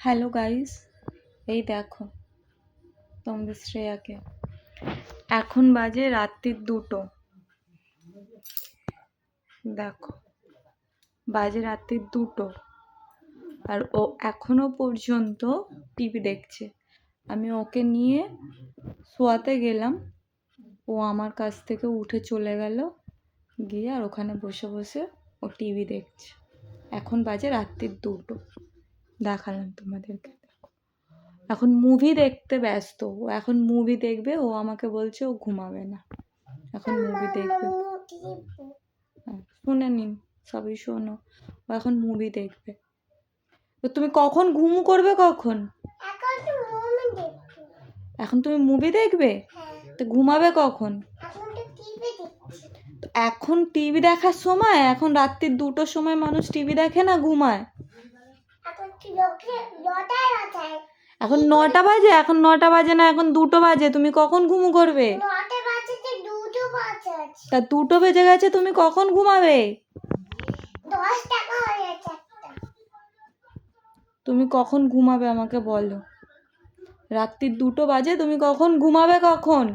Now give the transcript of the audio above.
Hello guys, এই দেখো তোমাদের শ্রেয়াকে। এখন বাজে রাত্রির 2টো। দেখো বাজে রাত্রির 2টো আর ও এখনো পর্যন্ত টিভি দেখছে। আমি ওকে নিয়ে শোয়াতে গেলাম, ও আমার কাছ থেকে উঠে চলে গেল, গিয়ে আর ওখানে বসে বসে ও টিভি দেখছে। এখন বাজে রাত্রির 2টো, দেখালাম তোমাদেরকে। এখন মুভি দেখতে ব্যস্ত, ও এখন মুভি দেখবে। ও আমাকে বলছে ও ঘুমাবে না, এখন মুভি দেখবে। শুনে নিন, সবই শোনো। ও এখন মুভি দেখবে। তো তুমি কখন ঘুম করবে? কখন? এখন তুমি মুভি দেখবে? তো ঘুমাবে কখন? এখন টিভি দেখার সময়? এখন রাত্রির 2টোর সময় মানুষ টিভি দেখে না, ঘুমায়। এখন 9টা বাজে? এখন 9টা বাজে না, এখন 2টো বাজে। তুমি কখন ঘুম করবে? তা 2টো বেজে গেছে, তুমি কখন ঘুমাবে? তুমি কখন ঘুমাবে আমাকে বলো। রাত্রির 2টো বাজে, তুমি কখন ঘুমাবে? কখন?